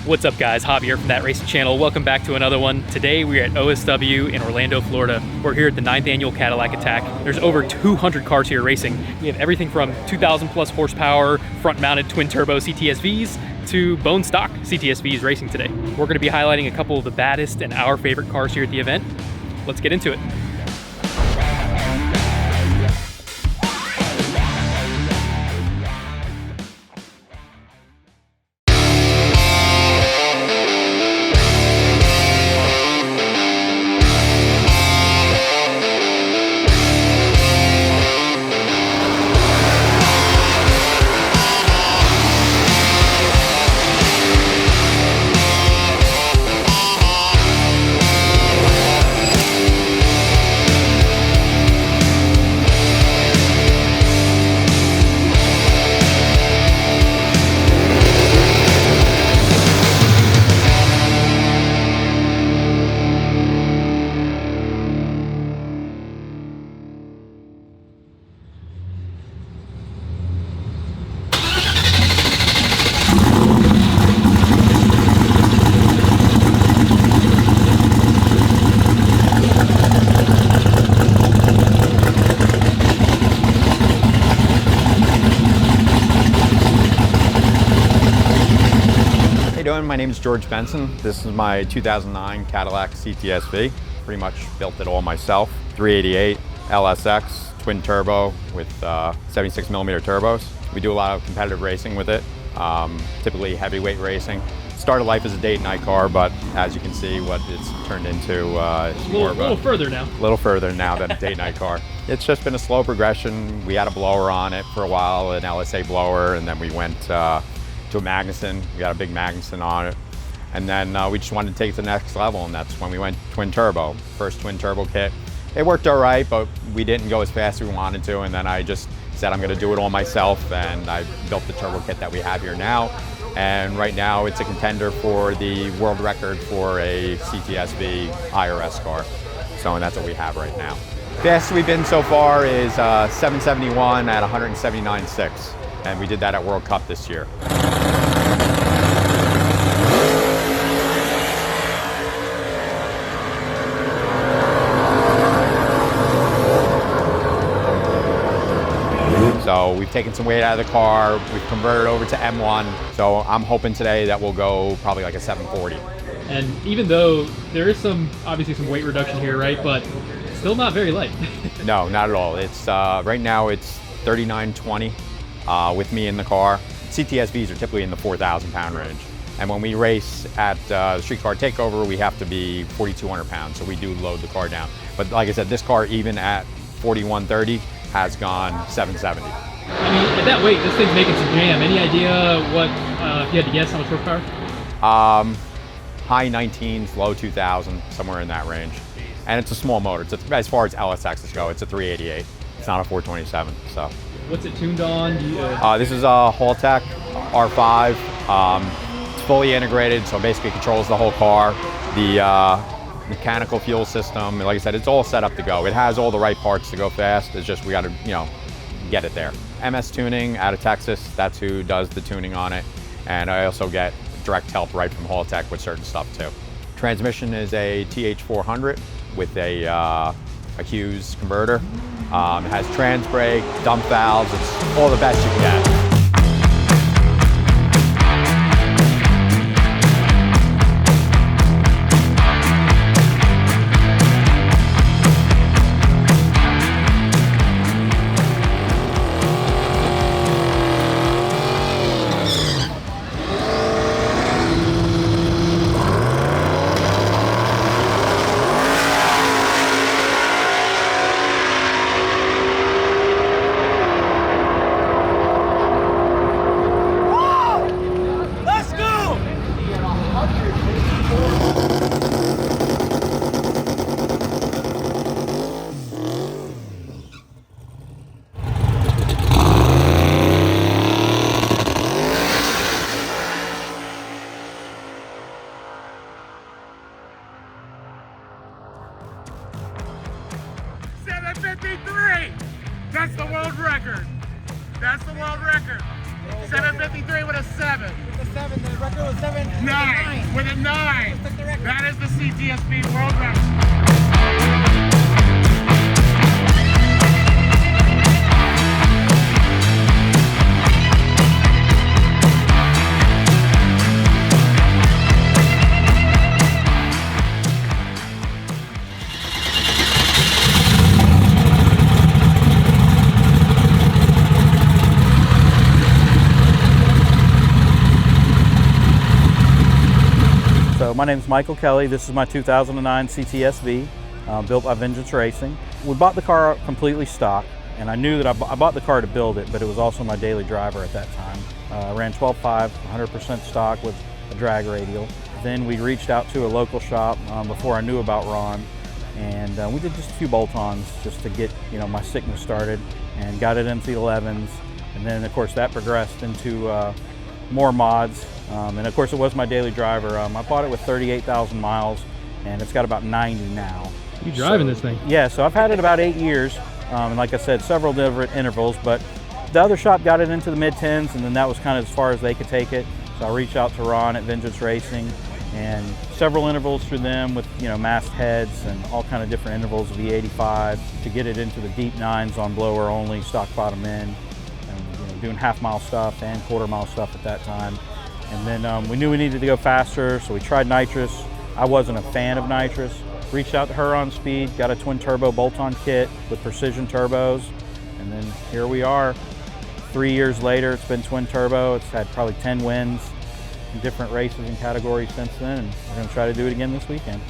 What's up guys, Javi here from That Racing Channel. Welcome back to another one. Today we're at OSW in Orlando, Florida. We're here at the 9th annual Cadillac Attack. There's over 200 cars here racing. We have everything from 2,000 plus horsepower, front mounted twin turbo CTSVs to bone stock CTSVs racing today. We're gonna be highlighting a couple of the baddest and our favorite cars here at the event. Let's get into it. My name is George Benson. This is my 2009 Cadillac CTSV. Pretty much built it all myself. 388 LSX, twin turbo with 76 millimeter turbos. We do a lot of competitive racing with it, typically heavyweight racing. Started life as a date night car, but as you can see, what it's turned into is more of a little further now than a date night car. It's just been a slow progression. We had a blower on it for a while, an LSA blower, and then we went to a Magnuson. We got a big Magnuson on it. And then we just wanted to take it to the next level, and that's when we went twin turbo. First twin turbo kit. It worked all right, but we didn't go as fast as we wanted to, and then I just said I'm gonna do it all myself, and I built the turbo kit that we have here now. And right now it's a contender for the world record for a CTSV IRS car. So, and that's what we have right now. Fastest we've been so far is 771 at 179.6, and we did that at World Cup this year. So we've taken some weight out of the car, we've converted over to M1, so I'm hoping today that we'll go probably like a 740. And even though there is obviously some weight reduction here, right, but still not very light. No, not at all. It's right now it's 3920 with me in the car. CTSVs are typically in the 4,000 pound range. And when we race at the Street Car Takeover, we have to be 4,200 pounds, so we do load the car down. But like I said, this car, even at 4,130, has gone 770. I mean, at that weight, this thing's making some jam. Any idea what, if you had to guess, how much horsepower? High 19s, low 2000, somewhere in that range. And it's a small motor. As far as LSXs go, it's a 388. It's not a 427, so. What's it tuned on? This is a Haltech R5. It's fully integrated, so basically controls the whole car. The mechanical fuel system, like I said, it's all set up to go. It has all the right parts to go fast. It's just we got to, get it there. MS Tuning out of Texas, that's who does the tuning on it. And I also get direct help right from Haltech with certain stuff too. Transmission is a TH400 with a Hughes converter. It has trans brake, dump valves, it's all the best you can get. That's the world record. That's the world record. 753 with a 7. With a 7, the record was 7. 9 with a 9. Just took the record. That is the CTSV World Record. So my name is Michael Kelly. This is my 2009 CTSV, built by Vengeance Racing. We bought the car completely stock, and I knew that I bought the car to build it, but it was also my daily driver at that time. I ran 12.5, 100% stock with a drag radial. Then we reached out to a local shop before I knew about Ron, and we did just a few bolt-ons just to get my sickness started, and got it into the 11s. And then of course that progressed into more mods. And of course it was my daily driver. I bought it with 38,000 miles and it's got about 90 now. You driving this thing? Yeah, so I've had it about 8 years. And like I said, several different intervals, but the other shop got it into the mid-10s and then that was kind of as far as they could take it. So I reached out to Ron at Vengeance Racing and several intervals through them with mast heads and all kind of different intervals of E85 to get it into the deep 9s on blower only, stock bottom end, and doing half-mile stuff and quarter-mile stuff at that time. And then we knew we needed to go faster, so we tried nitrous. I wasn't a fan of nitrous. Reached out to Huron Speed, got a twin turbo bolt-on kit with precision turbos, and then here we are. 3 years later, it's been twin turbo. It's had probably 10 wins in different races and categories since then, and we're gonna try to do it again this weekend.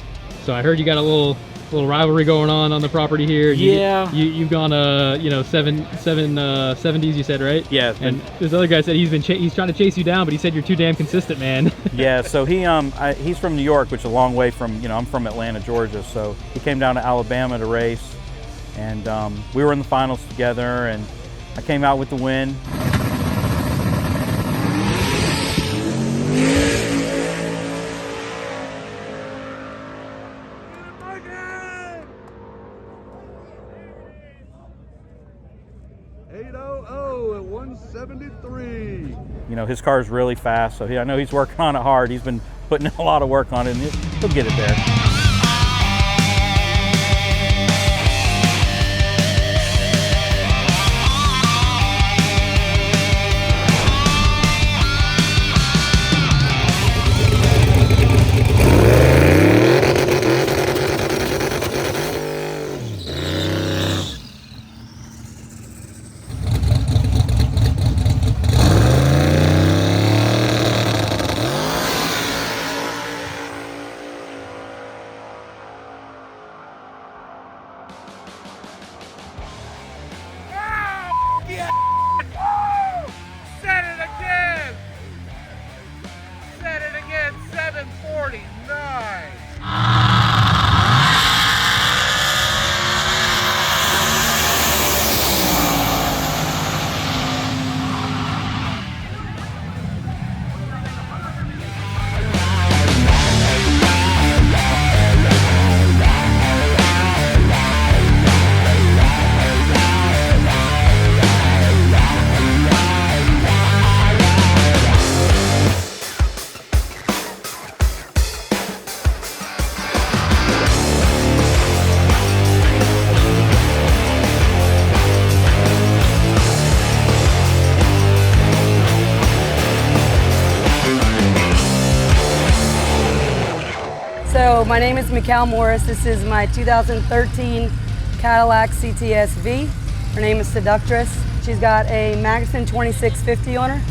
So I heard you got a little rivalry going on the property here. Yeah. You've gone 70s, you said, right? Yeah. And this other guy said he's trying to chase you down, but he said you're too damn consistent, man. Yeah, so he's from New York, which is a long way from, I'm from Atlanta, Georgia. So he came down to Alabama to race, and we were in the finals together, and I came out with the win. at 173. His car is really fast, so I know he's working on it hard. He's been putting a lot of work on it, and he'll get it there. Said it again! Said it again, 749! So my name is Mikal Morris. This is my 2013 Cadillac CTSV. Her name is Seductress. She's got a Magasin 2650 on her.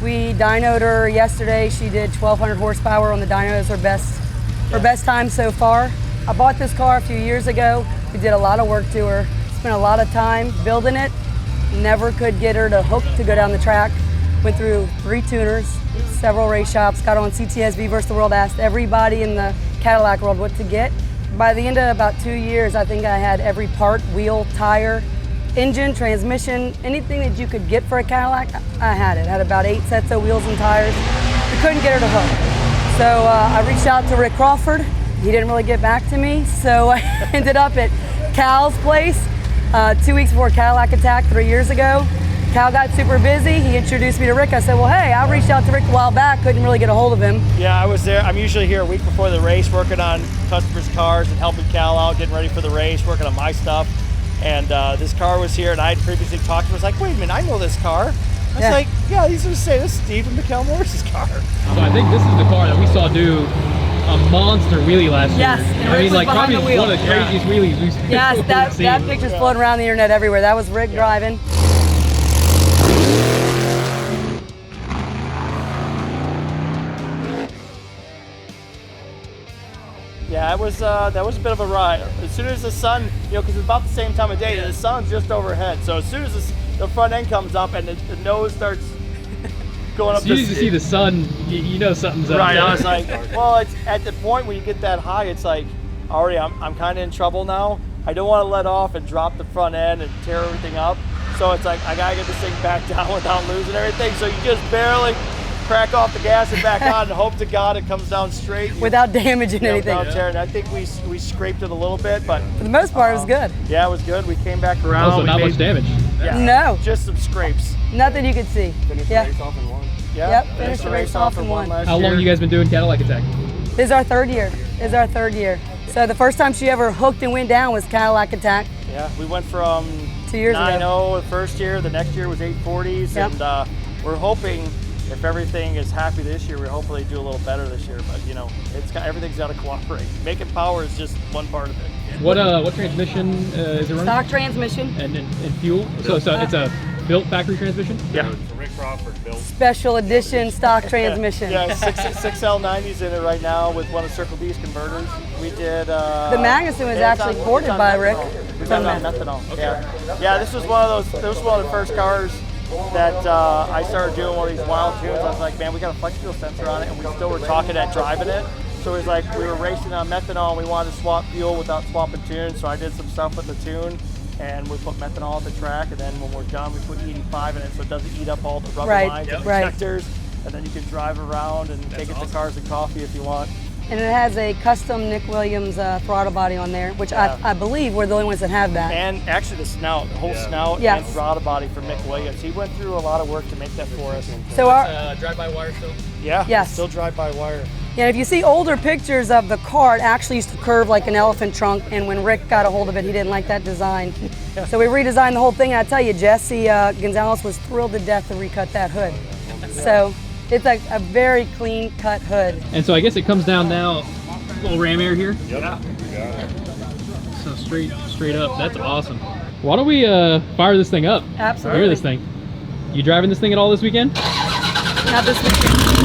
We dynoed her yesterday. She did 1,200 horsepower on the dyno. It's her best time so far. I bought this car a few years ago. We did a lot of work to her. Spent a lot of time building it. Never could get her to hook to go down the track. Went through 3 tuners, several race shops, got on CTSV versus the World, asked everybody in the Cadillac world what to get. By the end of about 2 years, I think I had every part, wheel, tire, engine, transmission, anything that you could get for a Cadillac, I had it. I had about 8 sets of wheels and tires. We couldn't get her to hook. So I reached out to Rick Crawford. He didn't really get back to me, so I ended up at Cal's place 2 weeks before Cadillac Attack 3 years ago. Cal got super busy. He introduced me to Rick. I said, well, hey, I reached out to Rick a while back, couldn't really get a hold of him. Yeah, I was there. I'm usually here a week before the race, working on customers' cars and helping Cal out, getting ready for the race, working on my stuff. And this car was here, and I had previously talked to him. I was like, wait a minute, I know this car. I was like, yeah, he's going to say this is Steve and Mikkel Morris's car. So I think this is the car that we saw do a monster wheelie last year. Yes, and I Rick mean, was like behind probably the wheel. one of the craziest wheelies we've Yes, that seen. picture's floating around the internet everywhere. That was Rick driving. Yeah, it was that was a bit of a ride. As soon as the sun, because it's about the same time of day, the sun's just overhead. So as soon as the front end comes up and the nose starts going up, As soon as you see the sun, you know something's up. right. I was like, well, it's at the point when you get that high, it's like already I'm kind of in trouble now. I don't want to let off and drop the front end and tear everything up. So it's like I gotta get this thing back down without losing everything. So you just barely crack off the gas and back on and hope to God it comes down straight. Without damaging anything. Without tearing. I think we scraped it a little bit, but For the most part, it was good. yeah, it was good. We came back around. Also, we not made- much damage. Yeah, No. just some scrapes. Nothing you could see. Yeah. Yeah, Yep, finished the race off in one. last How long year. you guys been doing Cadillac Attack? This is our third year. So the first time she ever hooked and went down was Cadillac Attack Yeah, we went from 2 years 9-0 ago. the first year. The next year was 840s, Yep. and we're hoping if everything is happy this year, we hopefully do a little better this year. But everything's got to cooperate. Making power is just one part of it. What transmission is it running? Stock transmission, And fuel? So it's a built factory transmission? Yeah. special edition stock transmission. Yeah, 6L90s in it right now with one of Circle D's converters. We did. The Magnuson was yeah, it's actually on- ported it's on by methanol. Rick. We It's on did it on methanol. Yeah, this was one of those. This was one of the first cars that I started doing one of these wild tunes. I was like, man, we got a flex fuel sensor on it, and we still were talking at driving it. So it was like we were racing on methanol, and we wanted to swap fuel without swapping tune. So I did some stuff with the tune. And we put methanol at the track, and then when we're done, we put 85 in it so it doesn't eat up all the rubber Right, lines and right. protectors. And then you can drive around and take it to Cars and Coffee if you want. And it has a custom Nick Williams throttle body on there, which I believe we're the only ones that have that. And actually the snout, the whole snout Yes. and throttle body from Mick Williams. He went through a lot of work to make that for us. So our, drive-by-wire still? Yeah, Yes. still drive by wire. and if you see older pictures of the car, it actually used to curve like an elephant trunk, and when Rick got a hold of it, he didn't like that design. So we redesigned the whole thing, and I tell you, Jesse Gonzalez was thrilled to death to recut that hood. So it's like a very clean cut hood. And so I guess it comes down now, little ram air here? Yep. So straight up, that's awesome. Why don't we fire this thing up? Absolutely. Hear this thing. You driving this thing at all this weekend? Not this weekend.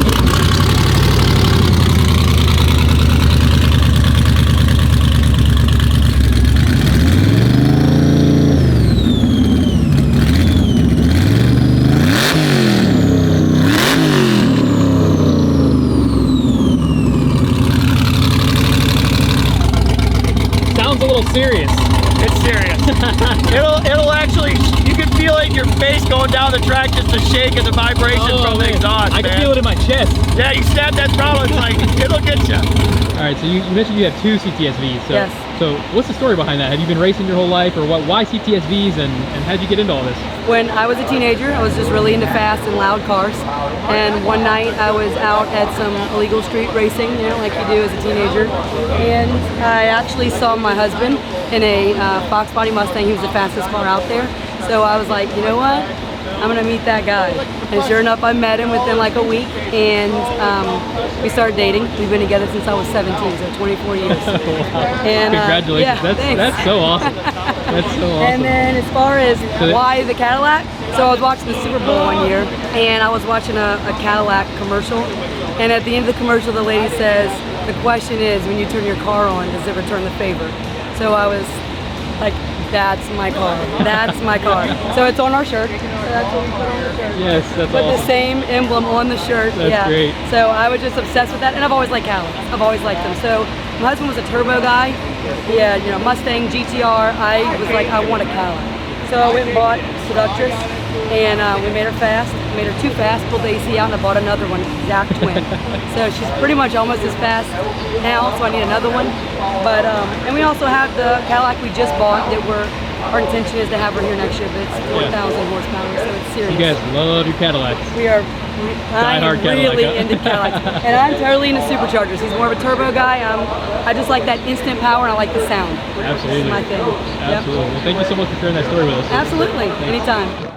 Sounds a little serious. It's serious. it'll actually, you can feel it in your face going down the track, just the shake and the vibration from the man. exhaust. I can man. feel it in my chest. Yeah, you snap that throttle, it's like, it'll get you. All right, so you mentioned you have two CTSVs. So, Yes. So what's the story behind that? Have you been racing your whole life, or why CTSVs, and how'd you get into all this? When I was a teenager, I was just really into fast and loud cars. And one night I was out at some illegal street racing, like you do as a teenager. And I actually saw my husband in a Fox Body Mustang. He was the fastest car out there. So I was like, you know what? I'm gonna meet that guy. And sure enough, I met him within like a week, and we started dating. We've been together since I was 17, so 24 years. And, Congratulations. yeah, thanks. That's so awesome. That's so awesome. And then as far as So they- why the Cadillac, so I was watching the Super Bowl one year, and I was watching a Cadillac commercial, and at the end of the commercial, the lady says, the question is, when you turn your car on, does it return the favor? So I was like, that's my car. That's my car. So it's on our shirt. So that's what we put on the shirt. Yes, that's Put the awesome. same emblem on the shirt. That's yeah. great. So I was just obsessed with that, and I've always liked Cadillacs. I've always liked them. So my husband was a turbo guy. He had, Mustang, GTR. I was like, I want a Cadillac. So I went and bought Seductress, and we made her fast. Made her too fast, pulled the AC out, and I bought another one, exact twin. So she's pretty much almost as fast now, so I need another one. But and we also have the Cadillac we just bought that we're Our intention is to have her here next year, but it's 4,000 horsepower, so it's serious. You guys love your Cadillacs. I am Die-hard really Cadillac, huh? into Cadillacs. And I'm totally into superchargers. He's more of a turbo guy. I just like that instant power and I like the sound. Absolutely. That's my thing. Yep. Absolutely. Well, thank you so much for sharing that story with us. Absolutely. Anytime.